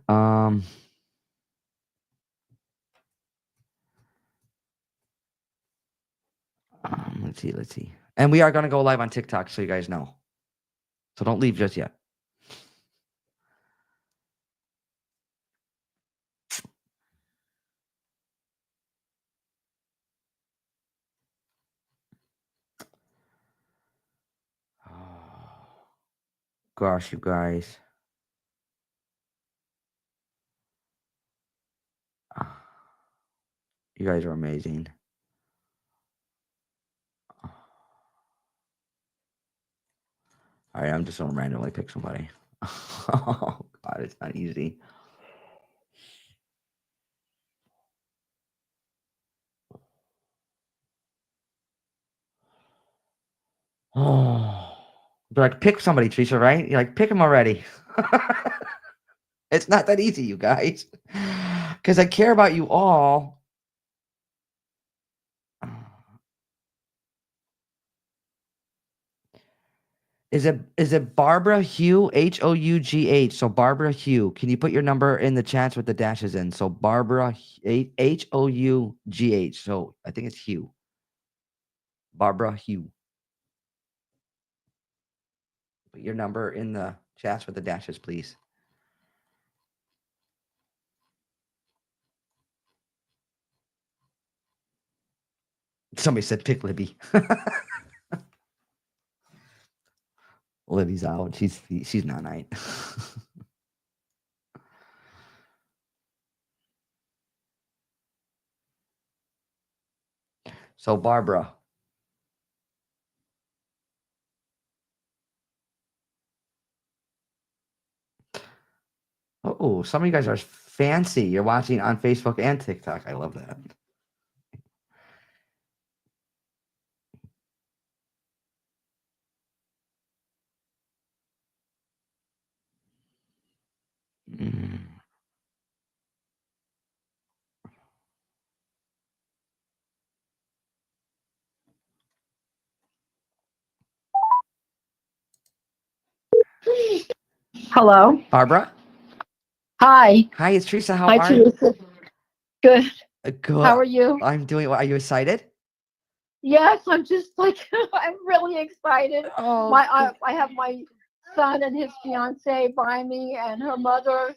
Let's see. And we are going to go live on TikTok, so you guys know. So don't leave just yet. Oh, gosh, you guys. You guys are amazing. All right, I'm just going to randomly pick somebody. Oh, God, it's not easy. Oh, but like, pick somebody, Teresa, right? You're like, pick them already. It's not that easy, you guys, because I care about you all. Is it Barbara Hugh, Hough? So Barbara Hugh. Can you put your number in the chats with the dashes in? So Barbara Hough. So I think it's Hugh. Barbara Hugh. Put your number in the chats with the dashes, please. Somebody said pick Libby. Libby's out. She's not night. So Barbara. Oh, some of you guys are fancy. You're watching on Facebook and TikTok. I love that. Hello. Barbara? Hi. Hi, it's Teresa. How Hi, are you? Teresa. Good. Good. How are you? I'm doing well. Are you excited? Yes, I'm just like I'm really excited. Oh, I have my son and his fiance by me and her mother,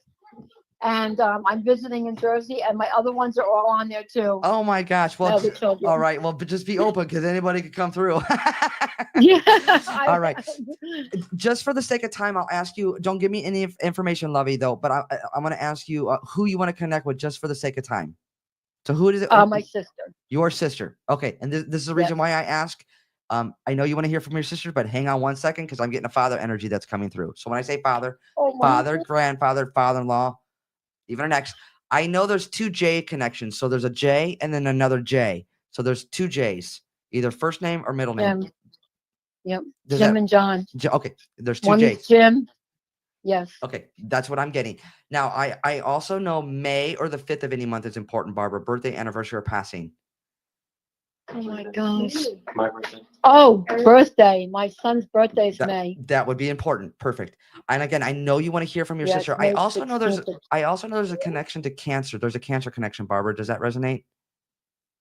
and I'm visiting in Jersey, and my other ones are all on there too. oh my gosh. My Well, other children. all right. Well, but just be open because anybody could come through. Yeah. All right. Just for the sake of time, I'll ask you. Don't give me any information, Lovey, though. But I'm going to ask you who you want to connect with, just for the sake of time. So who is it? My sister. Your sister. Okay. And this is the reason why I ask. I know you want to hear from your sister, but hang on one second because I'm getting a father energy that's coming through. So when I say father, father, grandfather, father-in-law, even an ex. I know there's two J connections. So there's a J and then another J. So there's two J's, either first name or middle name. Yep. Does Jim and John. Okay. There's two One J's. is Jim. Yes. Okay. That's what I'm getting. Now, I also know May or the 5th of any month is important, Barbara. Birthday, anniversary, or passing. Oh my gosh. Oh, birthday. My son's birthday is May. That would be important. Perfect. And again, I know you want to hear from your Yes, sister. May I also know there's 16th. a connection to cancer. There's a cancer connection, Barbara. Does that resonate?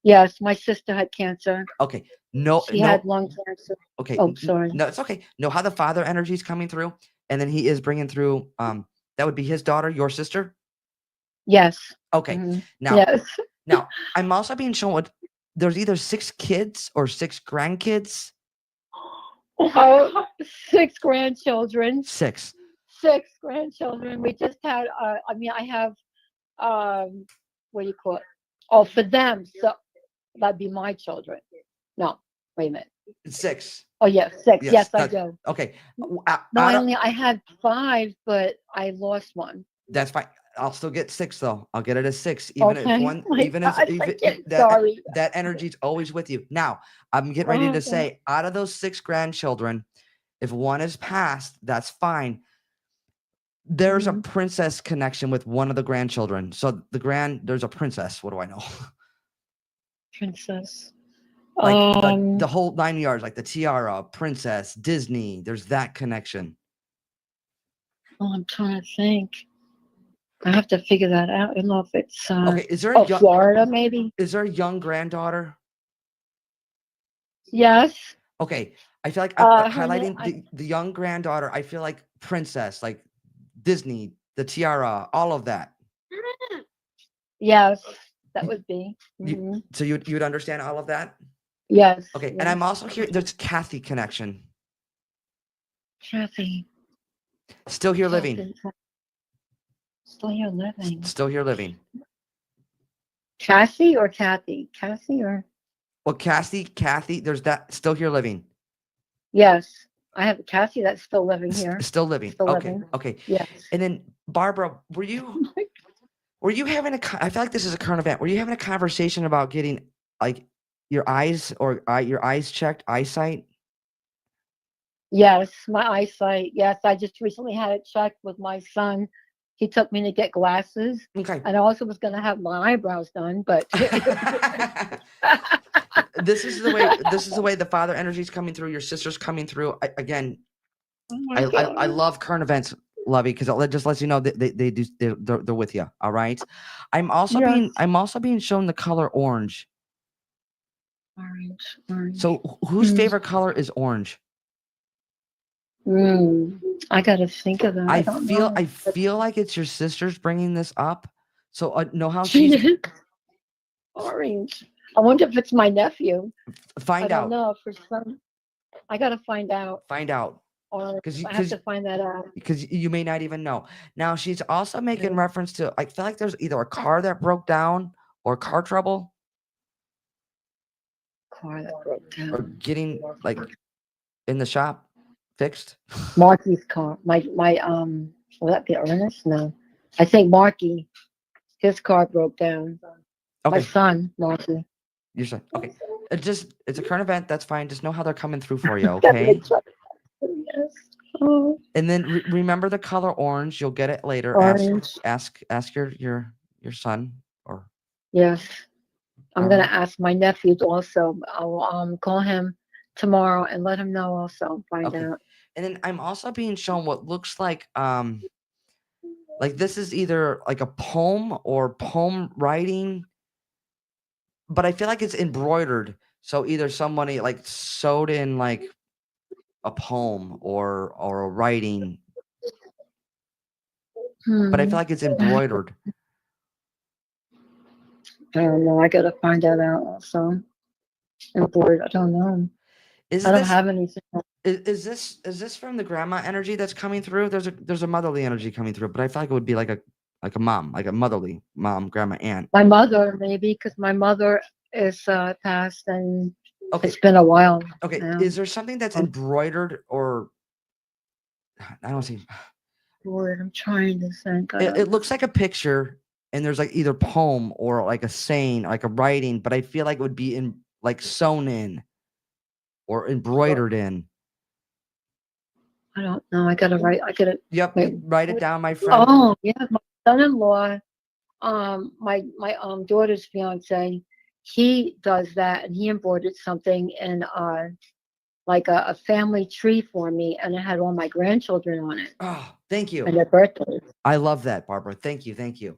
Yes, my sister had cancer. Okay. No, She had lung cancer. Okay. Oh, sorry. No, it's okay. Know how the father energy is coming through, and then he is bringing through. That would be his daughter, your sister. Yes. Okay. Mhm. Now, Yes. now I'm also being shown what there's either 6 kids or 6 grandkids. Oh, 6 grandchildren. 6. 6 grandchildren. We just had, I mean, I have, what do you call it? Oh, for them. So that'd be my children. No, wait a minute. 6. Oh, yeah, 6. Yes, Yes, I that- do. Okay. No, Out of- I had 5, but I lost one. that's fine. I'll still get 6 though. I'll get it as 6, even if Okay. one, My even if, God, even I can't- if that sorry. that energy's always with you. Now, I'm getting ready to Okay. say, out of those 6 grandchildren, if one is passed, that's fine. There's a Mhm. princess connection with one of the grandchildren. So there's a princess. What do I know? Princess. Like the whole 9 yards, like the tiara, princess, Disney. There's that connection. Oh, I'm trying to think. I have to figure that out. I don't know if it's Okay, is there a young, Florida, maybe. is there a young granddaughter? Yes. Okay, I feel like Her highlighting name- the young granddaughter. I feel like princess, like Disney, the tiara, all of that. Yes, that would be. You- Mhm. So you would understand all of that. Yes. Okay, yes. and I'm also hearing there's Kathy connection. Kathy. Still here living. Kathy. Still here living. Still here living. Cassie or Kathy? Cassie or? Well, Kathy, there's that still here living. Yes. I have Cassie that's still living here. Still living. Still Okay. living. Okay. Yes. And then Barbara, were you having I feel like this is a current event. Were you having a conversation about getting like your eyes or your eyes checked, eyesight? Yes, my eyesight. Yes, I just recently had it checked with my son. He took me to get glasses, Okay. and I also was going to have my eyebrows done, but This is the way the father energy is coming through. Your sister's coming through. Again, oh my I God. love current events, Lovey, because it just lets you know that they're with you. All right. I'm also Yes. being shown the color orange. Orange. So whose Mm. favorite color is orange? I got to think of that. I don't know. I feel like it's your sister's bringing this up. So know how she's Orange. I wonder if it's my nephew. I find don't out. know. For some, I got to find out. Find out. Or 'Cause I have to find that out. Because you may not even know. Now she's also making Yeah. reference to, I feel like there's either a car that broke down or car trouble Car that broke or down. getting like in the shop fixed. Marky's car. My will that be Ernest? No. I think Marky, his car broke down. My Okay. son, Marky. Your son. Okay. It's a current event. That's fine. Just know how they're coming through for you. Okay. Yes. Oh, And then remember the color orange. You'll get it later. orange. Ask your son or Yes. I'm All gonna right. ask my nephews also. I'll call him tomorrow and let him know also. Find Okay. out. And then I'm also being shown what looks like this is either like a poem or poem writing, but I feel like it's embroidered. So either somebody like sewed in like a poem or a writing, but I feel like it's embroidered. I don't know. I gotta find that out also. And bored. I don't know. Is I don't this have anything. is this from the grandma energy that's coming through? There's a motherly energy coming through, but I feel like it would be like a mom, like a motherly mom, grandma, aunt. My mother, maybe, because my mother is passed and Okay. it's been a while. Okay. now. Is there something that's embroidered or I don't see. Bored. I'm trying to think. It looks like a picture and there's like either poem or like a saying, like a writing, but I feel like it would be in like sewn in or embroidered in. I don't know. I gotta write. I gotta. Yep. Wait. Write it down, my friend. Oh yeah, my son-in-law, my daughter's fiance, he does that, and he embroidered something in like a family tree for me, and it had all my grandchildren on it Oh, thank you. and their birthdays. I love that, Barbara. Thank you. Thank you.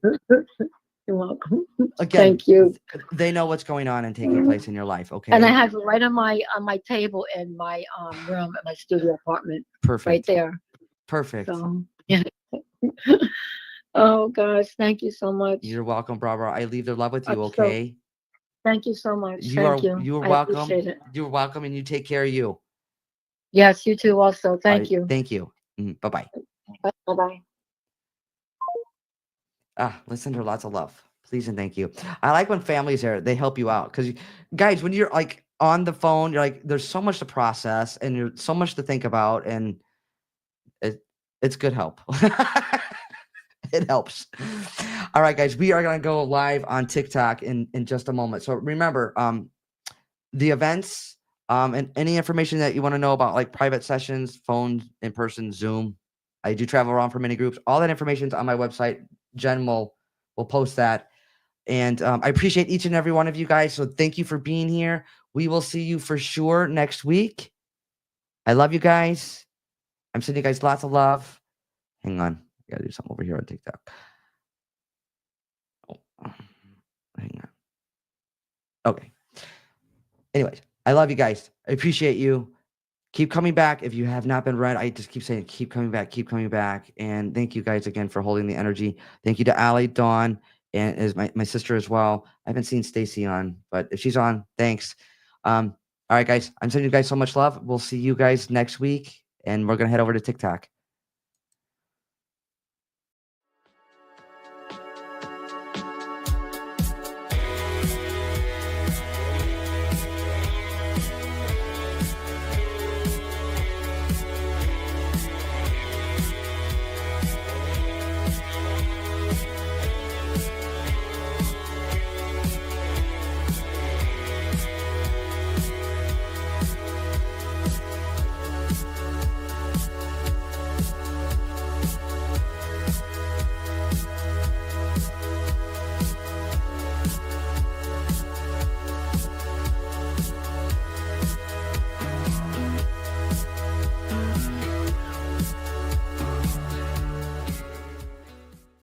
You're welcome. Again, Thank you. They know what's going on and taking place in your life. Okay. And I have it right on my table in my room at my studio apartment, Perfect. right there. Perfect. So yeah. Oh gosh, thank you so much. You're welcome, Barbara. I leave the love with you. I'm so- Okay. Thank you so much. You are Thank you. you are I welcome. appreciate it. You're welcome, and you take care of you. Yes, you too. Also, All thank right, you. Thank you. Bye bye. Bye-bye. Listen to her, lots of love. Please and thank you. I like when families are, they help you out. Because guys, when you're like on the phone, you're like, there's so much to process and there's so much to think about, and it's good help. It helps. All right, guys, we are going to go live on TikTok in just a moment. So remember, the events, and any information that you want to know about, like private sessions, phone, in person, Zoom. I do travel around for many groups. All that information is on my website. Jen will post that. And I appreciate each and every one of you guys. So thank you for being here. We will see you for sure next week. I love you guys. I'm sending you guys lots of love. Hang on. I got to do something over here on TikTok. Oh, hang on. Okay. Anyways, I love you guys. I appreciate you. Keep coming back. If you have not been read, I just keep saying, keep coming back, keep coming back. And thank you guys again for holding the energy. Thank you to Allie, Dawn, and is my sister as well. I haven't seen Stacy on, but if she's on, thanks. All right, guys, I'm sending you guys so much love. We'll see you guys next week, and we're going to head over to TikTok.